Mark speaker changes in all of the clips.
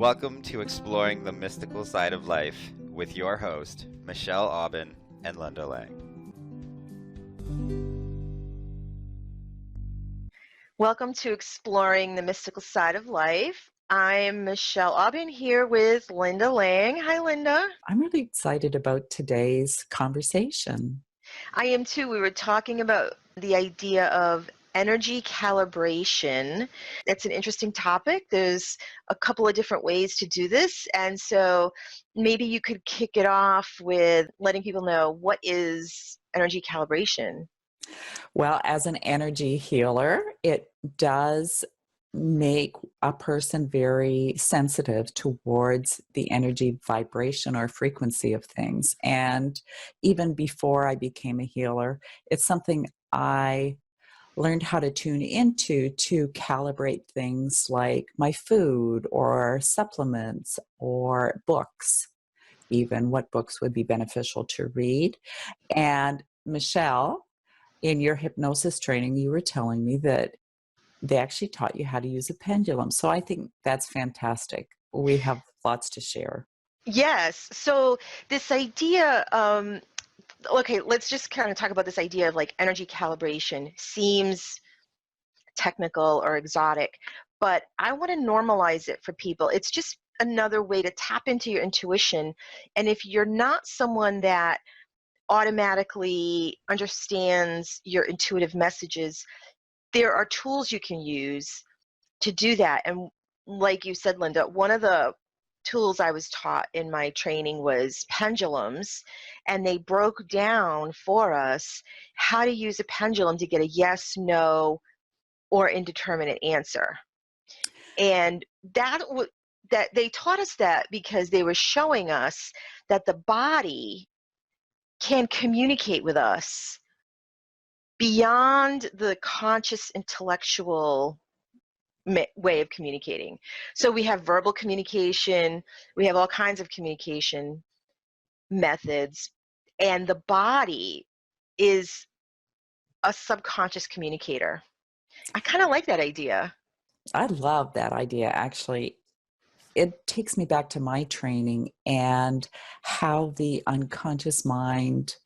Speaker 1: Welcome to Exploring the Mystical Side of Life with your host, Michelle Aubin and Linda Lang.
Speaker 2: Welcome to Exploring the Mystical Side of Life. I'm Michelle Aubin here with Linda Lang. Hi, Linda.
Speaker 3: I'm really excited about today's conversation.
Speaker 2: I am too. We were talking about the idea of energy calibration. It's an interesting topic. There's a couple of different ways to do this. And so maybe you could kick it off with letting people know what is energy calibration.
Speaker 3: Well, as an energy healer, it does make a person very sensitive towards the energy vibration or frequency of things. And even before I became a healer, it's something I learned how to tune into to calibrate things like my food or supplements or books, even what books would be beneficial to read. And Michelle, in your hypnosis training, you were telling me that they actually taught you how to use a pendulum. So I think that's fantastic. We have lots to share.
Speaker 2: Yes. So this idea, okay, let's just kind of talk about this idea of like energy calibration. Seems technical or exotic, but I want to normalize it for people. It's just another way to tap into your intuition. And if you're not someone that automatically understands your intuitive messages, there are tools you can use to do that. And like you said, Linda, one of the tools I was taught in my training was pendulums, and they broke down for us how to use a pendulum to get a yes, no, or indeterminate answer. And that they taught us that because they were showing us that the body can communicate with us beyond the conscious intellectual way of communicating. So we have verbal communication, we have all kinds of communication methods, and the body is a subconscious communicator. I kind of like that idea.
Speaker 3: I love that idea, actually. It takes me back to my training and how the unconscious mind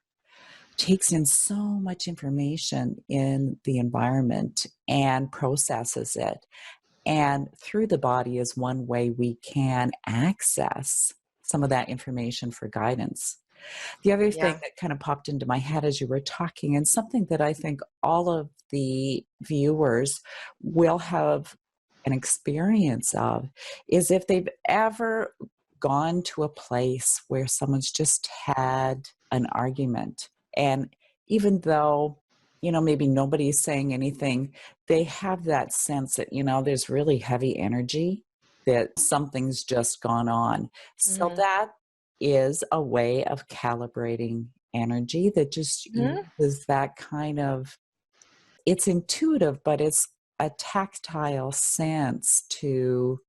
Speaker 3: takes in so much information in the environment and processes it. And through the body is one way we can access some of that information for guidance. The other thing that kind of popped into my head as you were talking, and something that I think all of the viewers will have an experience of, is if they've ever gone to a place where someone's just had an argument. And even though, maybe nobody's saying anything, they have that sense that, there's really heavy energy, that something's just gone on. So that is a way of calibrating energy that just uses that kind of, it's intuitive, but it's a tactile sense to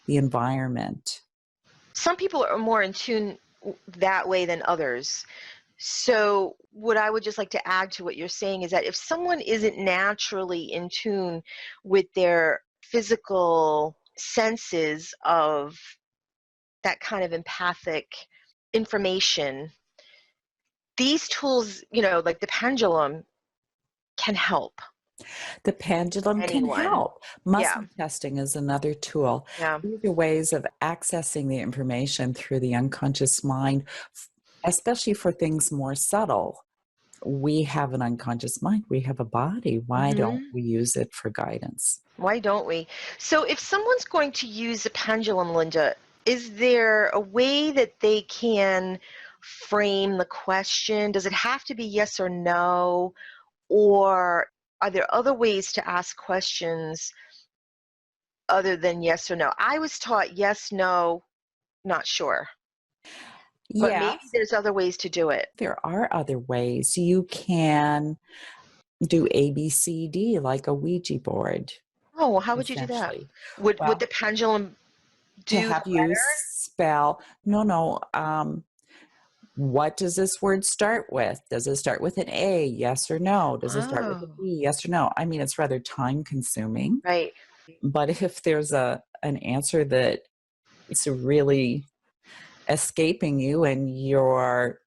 Speaker 3: the environment.
Speaker 2: Some people are more in tune that way than others. So what I would just like to add to what you're saying is that if someone isn't naturally in tune with their physical senses of that kind of empathic information, these tools, like the pendulum, can help.
Speaker 3: The pendulum can help. Muscle testing is another tool.
Speaker 2: Yeah.
Speaker 3: These are ways of accessing the information through the unconscious mind, especially for things more subtle. We have an unconscious mind. We have a body. Why don't we use it for guidance?
Speaker 2: Why don't we? So if someone's going to use a pendulum, Linda, is there a way that they can frame the question? Does it have to be yes or no? Or are there other ways to ask questions other than yes or no? I was taught yes, no, not sure. But maybe there's other ways to do it.
Speaker 3: There are other ways. You can do A, B, C, D like a Ouija board.
Speaker 2: Oh, well, how would you do that? Would the pendulum do
Speaker 3: to have you spell, what does this word start with? Does it start with an A, yes or no? Does it start with a B, yes or no? I mean, it's rather time consuming.
Speaker 2: Right.
Speaker 3: But if there's an answer that it's really escaping you and you're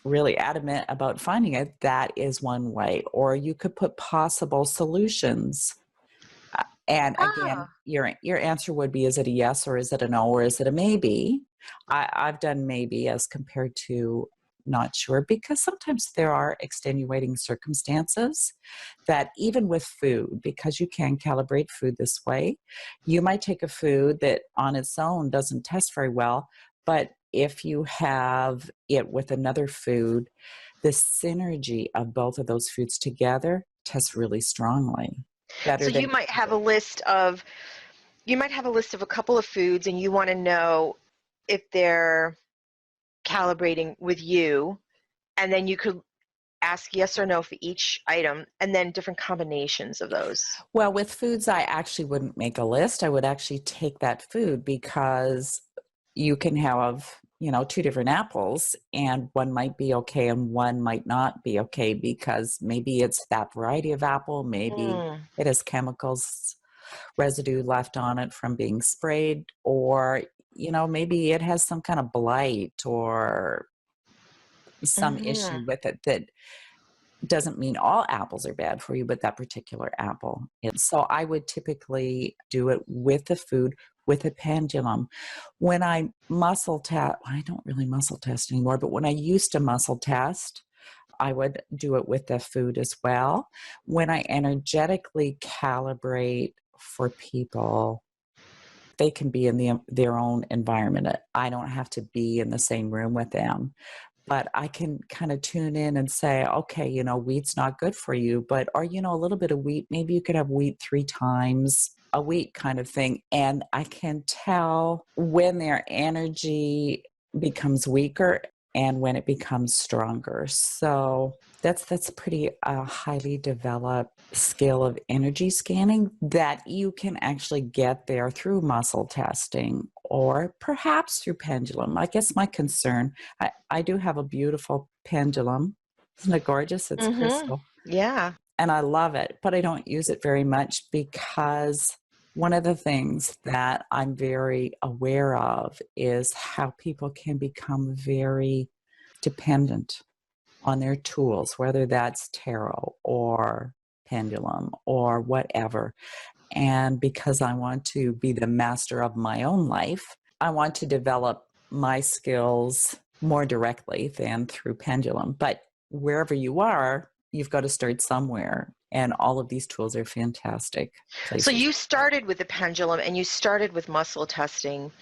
Speaker 3: really adamant about finding it, that is one way. Or you could put possible solutions. And again,
Speaker 2: Ah,
Speaker 3: your answer would be, is it a yes or is it a no or is it a maybe? I've done maybe as compared to not sure, because sometimes there are extenuating circumstances that even with food, because you can calibrate food this way, you might take a food that on its own doesn't test very well, but if you have it with another food, the synergy of both of those foods together tests really strongly, better
Speaker 2: so
Speaker 3: than
Speaker 2: you might have a list of a couple of foods and you want to know if they're calibrating with you, and then you could ask yes or no for each item, and then different combinations of those.
Speaker 3: Well, with foods, I actually wouldn't make a list. I would actually take that food, because you can have, two different apples and one might be okay and one might not be okay, because maybe it's that variety of apple, maybe
Speaker 2: Mm,
Speaker 3: it has chemicals residue left on it from being sprayed, or maybe it has some kind of blight or some issue
Speaker 2: mhm.
Speaker 3: with it that doesn't mean all apples are bad for you, but that particular apple is. So I would typically do it with the food, with a pendulum. When I muscle test, I don't really muscle test anymore, but when I used to muscle test, I would do it with the food as well. When I energetically calibrate for people, they can be in their own environment. I don't have to be in the same room with them, but I can kind of tune in and say, okay, wheat's not good for you, but, or, a little bit of wheat, maybe you could have wheat 3 times a week kind of thing. And I can tell when their energy becomes weaker and when it becomes stronger. So that's a pretty highly developed skill of energy scanning that you can actually get there through muscle testing or perhaps through pendulum. I guess my concern, I do have a beautiful pendulum. Isn't it gorgeous? It's
Speaker 2: Mhm.
Speaker 3: crystal
Speaker 2: Yeah.
Speaker 3: and I love it, but I don't use it very much, because one of the things that I'm very aware of is how people can become very dependent on their tools, whether that's tarot or pendulum or whatever. And because I want to be the master of my own life, I want to develop my skills more directly than through pendulum. But wherever you are, you've got to start somewhere. And all of these tools are fantastic
Speaker 2: So
Speaker 3: places.
Speaker 2: you started with the pendulum and you started with muscle testing,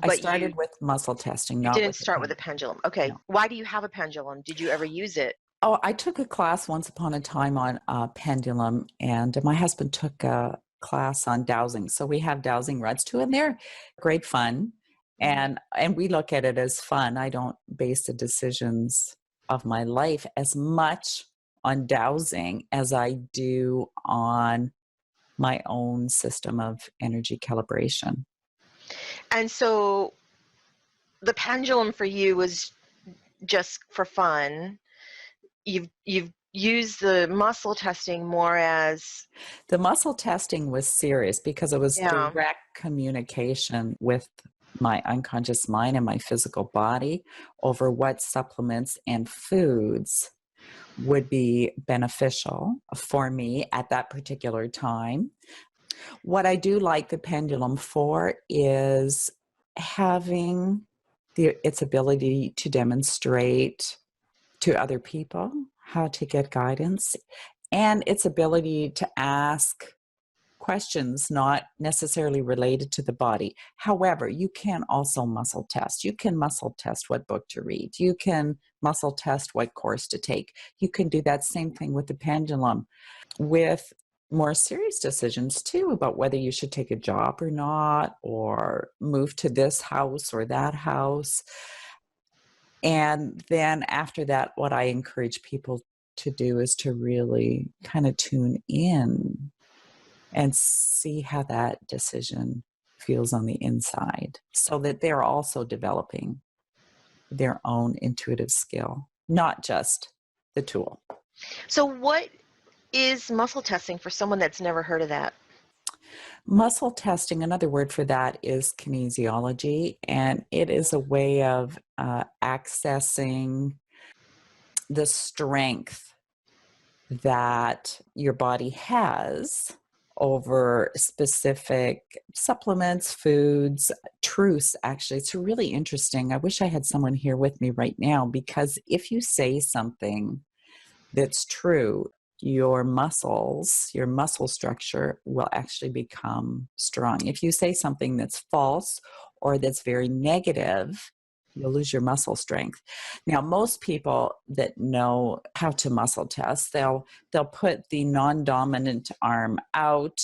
Speaker 3: I
Speaker 2: but
Speaker 3: started with muscle testing,
Speaker 2: you
Speaker 3: not
Speaker 2: didn't
Speaker 3: with the
Speaker 2: start with a
Speaker 3: pendulum.
Speaker 2: pendulum. Okay.
Speaker 3: No.
Speaker 2: Why do you have a pendulum? Did you ever use it?
Speaker 3: Oh, I took a class once upon a time on pendulum, and my husband took a class on dowsing. So we have dowsing rods too, and they're great fun.
Speaker 2: Mhm.
Speaker 3: And we look at it as fun. I don't base the decisions of my life as much on dowsing as I do on my own system of energy calibration.
Speaker 2: And so the pendulum for you was just for fun. You've used the muscle testing more as,
Speaker 3: The muscle testing was serious because it was
Speaker 2: yeah.
Speaker 3: direct communication with my unconscious mind and my physical body over what supplements and foods would be beneficial for me at that particular time. What I do like the pendulum for is having its ability to demonstrate to other people how to get guidance, and its ability to ask questions not necessarily related to the body. However, you can also muscle test. You can muscle test what book to read. You can muscle test what course to take. You can do that same thing with the pendulum with more serious decisions too, about whether you should take a job or not, or move to this house or that house. And then after that, what I encourage people to do is to really kind of tune in and see how that decision feels on the inside, so that they're also developing their own intuitive skill, not just the tool.
Speaker 2: So what is muscle testing for someone that's never heard of that?
Speaker 3: Muscle testing, another word for that is kinesiology, and it is a way of accessing the strength that your body has over specific supplements, foods, truths. Actually, it's really interesting. I wish I had someone here with me right now, because if you say something that's true, your muscles, your muscle structure will actually become strong. If you say something that's false or that's very negative, you'll lose your muscle strength. Now, most people that know how to muscle test, they'll put the non-dominant arm out,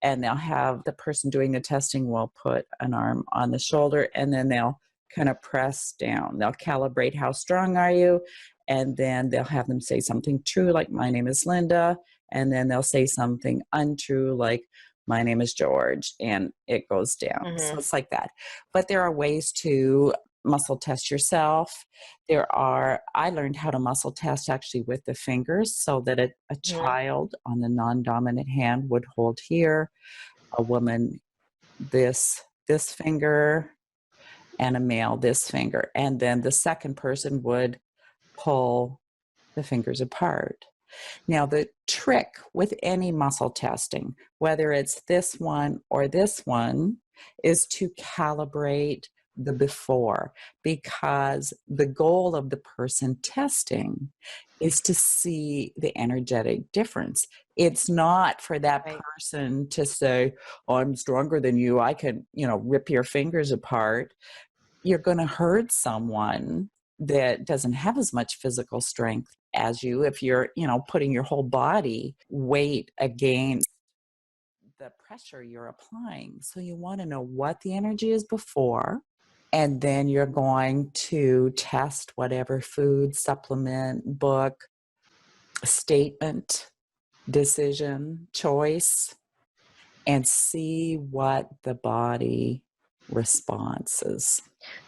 Speaker 3: and they'll have the person doing the testing will put an arm on the shoulder, and then they'll kind of press down. They'll calibrate, how strong are you? And then they'll have them say something true, like, my name is Linda. And then they'll say something untrue, like, my name is George. And it goes down. So it's like that. But there are ways to muscle test yourself. I learned how to muscle test actually with the fingers, so that a child on the non-dominant hand would hold here, a woman this finger, and a male this finger. And then the second person would pull the fingers apart. Now, the trick with any muscle testing, whether it's this one or this one, is to calibrate the before, because the goal of the person testing is to see the energetic difference. It's not for that person to say, oh, I'm stronger than you, I can, rip your fingers apart. You're going to hurt someone that doesn't have as much physical strength as you if you're, putting your whole body weight against the pressure you're applying. So you want to know what the energy is before, and then you're going to test whatever food, supplement, book, statement, decision, choice, and see what the body responses.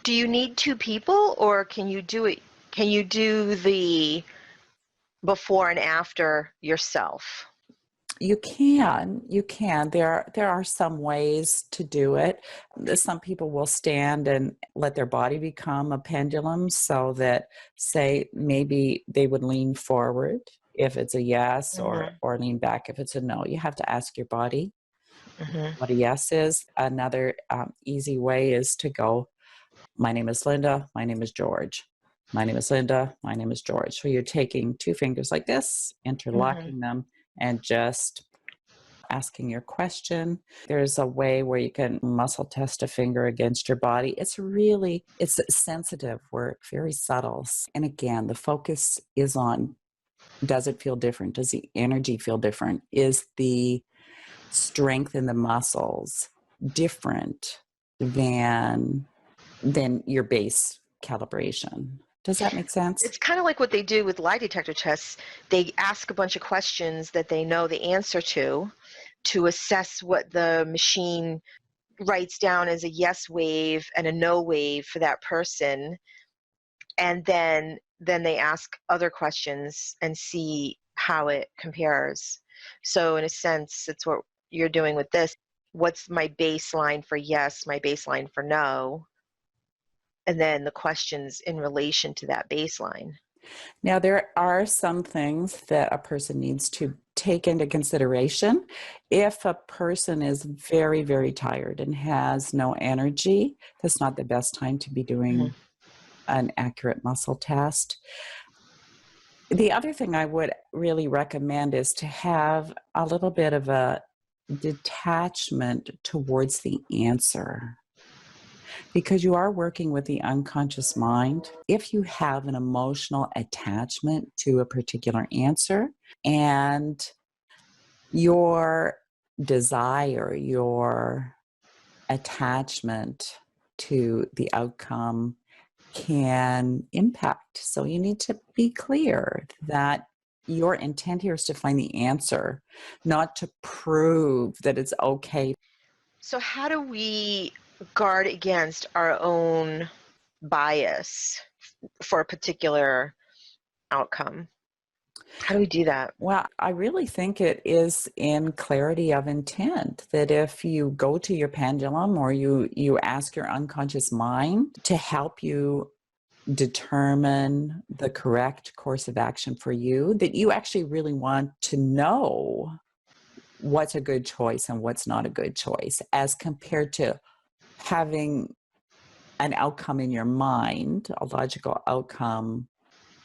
Speaker 2: Do you need two people, or can you do it? Can you do the before and after yourself?
Speaker 3: You can. There are some ways to do it. Some people will stand and let their body become a pendulum, so that, say, maybe they would lean forward if it's a yes, or lean back if it's a no. You have to ask your body what a yes is. Another easy way is to go, my name is Linda, my name is George. My name is Linda, my name is George. So you're taking two fingers like this, interlocking them, and just asking your question. There's a way where you can muscle test a finger against your body. It's sensitive work, very subtle. And again, the focus is on, does it feel different? Does the energy feel different? Is the strength in the muscles different than your base calibration? Does that make sense?
Speaker 2: It's kind of like what they do with lie detector tests. They ask a bunch of questions that they know the answer to assess what the machine writes down as a yes wave and a no wave for that person. And then they ask other questions and see how it compares. So in a sense, it's what you're doing with this. What's my baseline for yes, my baseline for no? And then the questions in relation to that baseline.
Speaker 3: Now, there are some things that a person needs to take into consideration. If a person is very, very tired and has no energy, that's not the best time to be doing an accurate muscle test. The other thing I would really recommend is to have a little bit of a detachment towards the answer, because you are working with the unconscious mind. If you have an emotional attachment to a particular answer, and your desire, your attachment to the outcome can impact. So you need to be clear that your intent here is to find the answer, not to prove that it's okay.
Speaker 2: So how do we guard against our own bias for a particular outcome? How do we do that?
Speaker 3: Well, I really think it is in clarity of intent that if you go to your pendulum or you ask your unconscious mind to help you determine the correct course of action for you, that you actually really want to know what's a good choice and what's not a good choice, as compared to having an outcome in your mind, a logical outcome,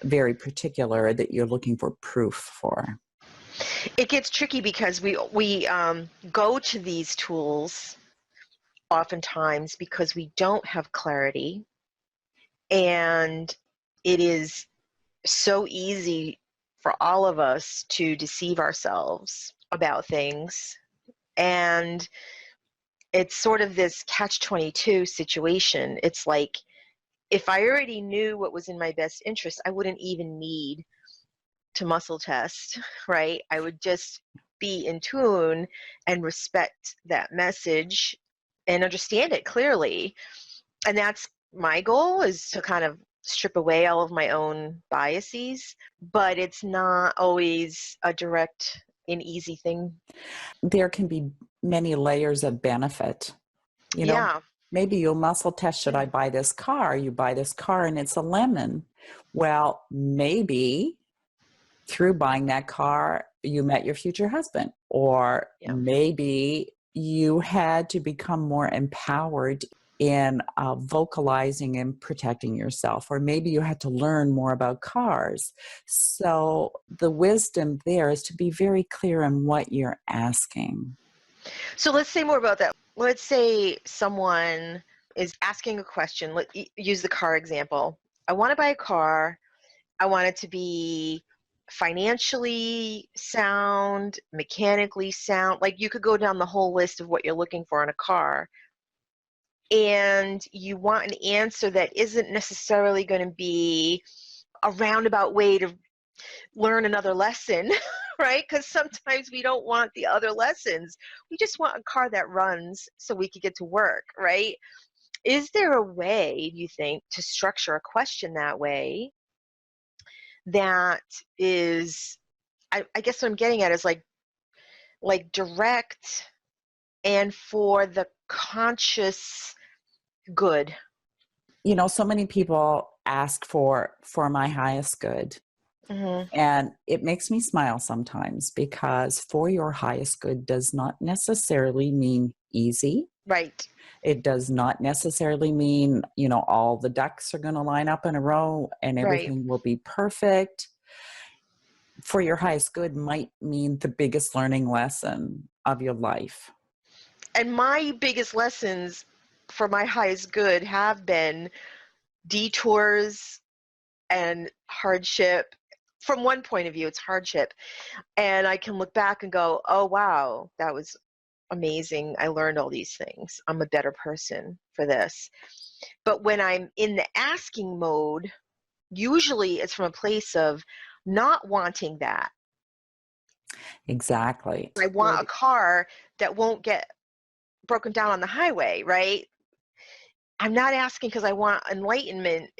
Speaker 3: very particular, that you're looking for proof for.
Speaker 2: It gets tricky because we go to these tools oftentimes because we don't have clarity, and it is so easy for all of us to deceive ourselves about things. And it's sort of this catch-22 situation. It's like, if I already knew what was in my best interest, I wouldn't even need to muscle test, right? I would just be in tune and respect that message and understand it clearly. And that's my goal, is to kind of strip away all of my own biases, but it's not always a direct and easy thing.
Speaker 3: There can be many layers of benefit. You know,
Speaker 2: Yeah.
Speaker 3: maybe you'll muscle test, should I buy this car? You buy this car and it's a lemon. Well, maybe through buying that car, you met your future husband, or
Speaker 2: Yeah.
Speaker 3: maybe you had to become more empowered in vocalizing and protecting yourself, or maybe you had to learn more about cars. So the wisdom there is to be very clear on what you're asking.
Speaker 2: So let's say more about that. Let's say someone is asking a question. Use the car example. I want to buy a car. I want it to be financially sound, mechanically sound. Like, you could go down the whole list of what you're looking for in a car. And you want an answer that isn't necessarily going to be a roundabout way to learn another lesson, right? Because sometimes we don't want the other lessons. We just want a car that runs so we could get to work, right? Is there a way, do you think, to structure a question that way that is, I guess what I'm getting at is like direct and for the conscious good?
Speaker 3: You know, so many people ask for my highest good.
Speaker 2: Mm-hmm.
Speaker 3: And it makes me smile sometimes, because for your highest good does not necessarily mean easy.
Speaker 2: Right.
Speaker 3: It does not necessarily mean, you know, all the ducks are going to line up in a row and
Speaker 2: Right.
Speaker 3: everything will be perfect. For your highest good might mean the biggest learning lesson of your life.
Speaker 2: And my biggest lessons for my highest good have been detours and hardship. From one point of view, it's hardship. And I can look back and go, oh, wow, that was amazing. I learned all these things. I'm a better person for this. But when I'm in the asking mode, usually it's from a place of not wanting that.
Speaker 3: Exactly.
Speaker 2: I want a car that won't get broken down on the highway, right? I'm not asking because I want enlightenment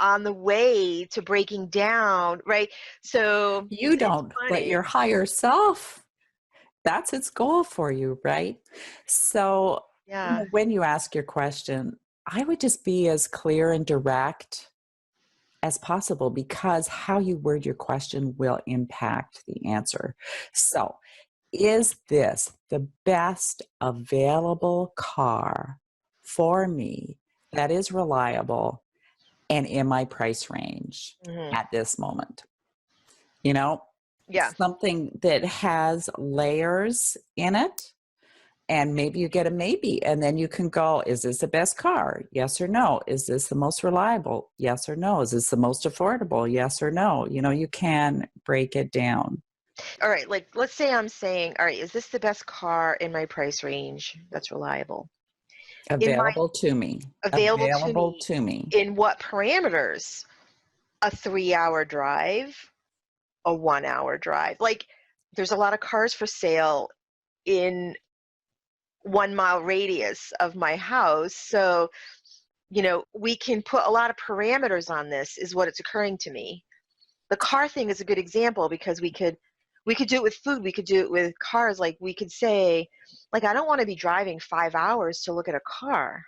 Speaker 2: on the way to breaking down, right? So
Speaker 3: You
Speaker 2: it's
Speaker 3: don't, but
Speaker 2: funny.
Speaker 3: your higher self, that's its goal for you, right? So
Speaker 2: Yeah.
Speaker 3: when you ask your question, I would just be as clear and direct as possible, because how you word your question will impact the answer. So, is this the best available car for me that is reliable and in my price range
Speaker 2: Mm-hmm.
Speaker 3: at this moment? You know,
Speaker 2: Yeah.
Speaker 3: something that has layers in it. And maybe you get a maybe, and then you can go, is this the best car? Yes or no. Is this the most reliable? Yes or no. Is this the most affordable? Yes or no. You know, you can break it down.
Speaker 2: All right. Like, let's say I'm saying, all right, is this the best car in my price range that's reliable? In my
Speaker 3: Available to me.
Speaker 2: available to
Speaker 3: Available
Speaker 2: me,
Speaker 3: to me.
Speaker 2: in what parameters? A 3-hour drive, a 1-hour drive. Like, there's a lot of cars for sale in 1-mile radius of my house. So, we can put a lot of parameters on this, is what it's occurring to me. The car thing is a good example because we could do it with food. We could do it with cars. Like we could say, like, I don't want to be driving 5 hours to look at a car,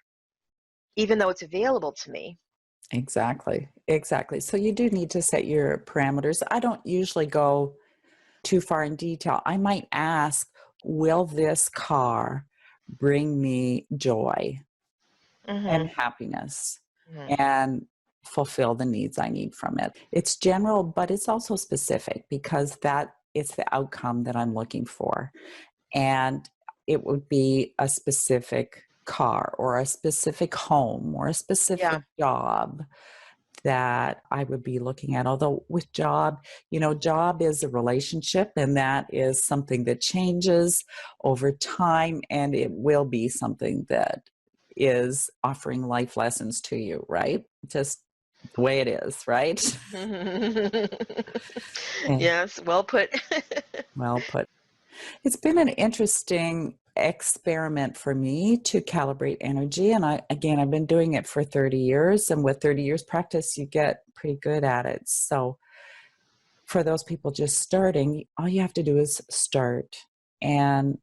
Speaker 2: even though it's available to me.
Speaker 3: Exactly. Exactly. So you do need to set your parameters. I don't usually go too far in detail. I might ask, will this car bring me joy and
Speaker 2: Mm-hmm.
Speaker 3: happiness
Speaker 2: Mm-hmm.
Speaker 3: and fulfill the needs I need from it? It's general, but it's also specific because that is the outcome that I'm looking for. And it would be a specific car or a specific home or a
Speaker 2: Yeah.
Speaker 3: specific job that I would be looking at. Although with job, job is a relationship and that is something that changes over time, and it will be something that is offering life lessons to you, right? Just the way it is, right? Yeah,
Speaker 2: Yes, well put.
Speaker 3: well put. It's been an interesting experiment for me to calibrate energy. And I've been doing it for 30 years. And with 30 years practice, you get pretty good at it. So for those people just starting, all you have to do is start. And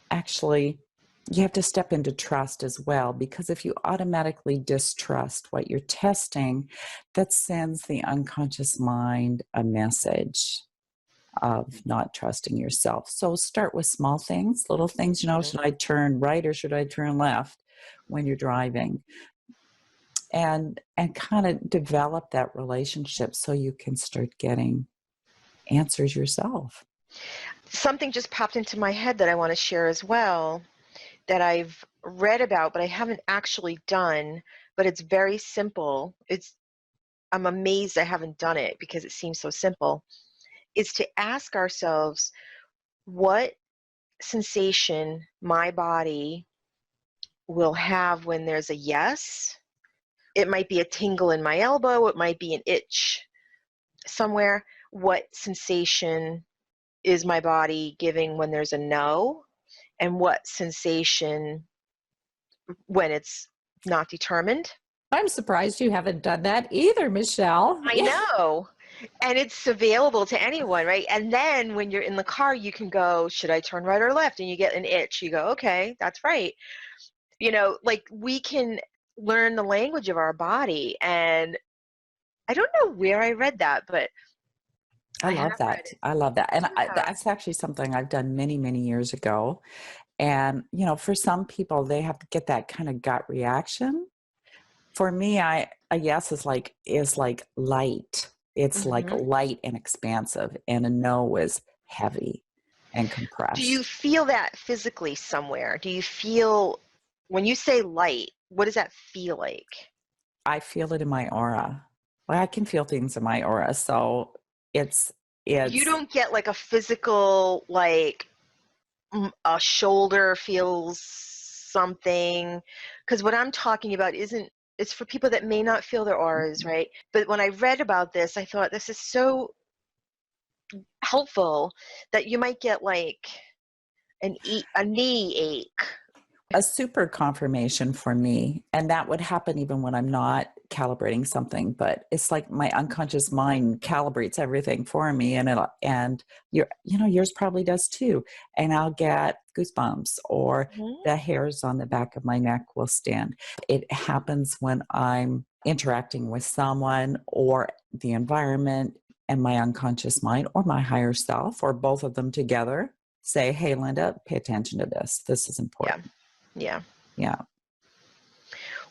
Speaker 3: actually, you have to step into trust as well, because if you automatically distrust what you're testing, that sends the unconscious mind a message of not trusting yourself. So start with small things, little things, should I turn right or should I turn left when you're driving? And kind of develop that relationship so you can start getting answers yourself.
Speaker 2: Something just popped into my head that I want to share as well, that I've read about, but I haven't actually done, but it's very simple. I'm amazed I haven't done it because it seems so simple, is to ask ourselves what sensation my body will have when there's a yes. It might be a tingle in my elbow, it might be an itch somewhere. What sensation is my body giving when there's a no? And what sensation when it's not determined?
Speaker 3: I'm surprised you haven't done that either, Michelle.
Speaker 2: I know. And it's available to anyone, right? And then when you're in the car, you can go, should I turn right or left? And you get an itch. You go, okay, that's right. Like we can learn the language of our body. And I don't know where I read that, but
Speaker 3: I
Speaker 2: I have
Speaker 3: love
Speaker 2: read
Speaker 3: that.
Speaker 2: it.
Speaker 3: I love that. And
Speaker 2: Yeah.
Speaker 3: that's actually something I've done many, many years ago. And, for some people, they have to get that kind of gut reaction. For me, a yes is like light. It's like
Speaker 2: Mhm.
Speaker 3: light and expansive, and a no is heavy and
Speaker 2: Do you
Speaker 3: compressed.
Speaker 2: feel that physically somewhere? Do you feel, when you say light, what does that feel like?
Speaker 3: I feel it in my aura. Well, I can feel things in my aura, so it's
Speaker 2: You
Speaker 3: it's
Speaker 2: don't get like a physical, like a shoulder feels something, because what I'm talking about isn't, it's for people that may not feel their auras, right? But when I read about this, I thought this is so helpful that you might get like a knee ache.
Speaker 3: a super confirmation for me, and that would happen even when I'm not calibrating something, but it's like my unconscious mind calibrates everything for me, and yours probably does too, and I'll get goosebumps, or
Speaker 2: Mhm.
Speaker 3: the hairs on the back of my neck will stand. It happens when I'm interacting with someone or the environment, and my unconscious mind or my higher self or both of them together say, hey Linda, pay attention to this is
Speaker 2: Yeah,
Speaker 3: important.
Speaker 2: yeah.
Speaker 3: Yeah,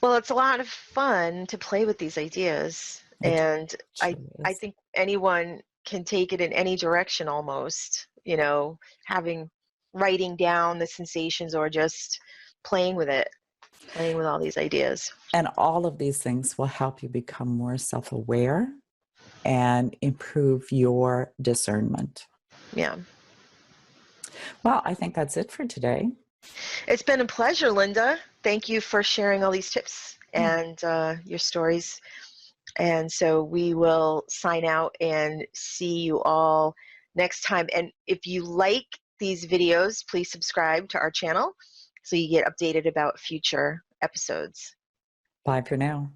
Speaker 2: Well, it's a lot of fun to play with these ideas,
Speaker 3: it
Speaker 2: and I
Speaker 3: truly
Speaker 2: I
Speaker 3: is.
Speaker 2: think anyone can take it in any direction almost, having writing down the sensations or just playing with it, playing with all these ideas.
Speaker 3: And all of these things will help you become more self aware and improve your discernment.
Speaker 2: Yeah.
Speaker 3: Well, I think that's it for today.
Speaker 2: It's been a pleasure, Linda. Thank you for sharing all these tips and your stories. And so we will sign out and see you all next time. And if you like these videos, please subscribe to our channel so you get updated about future episodes.
Speaker 3: Bye for now.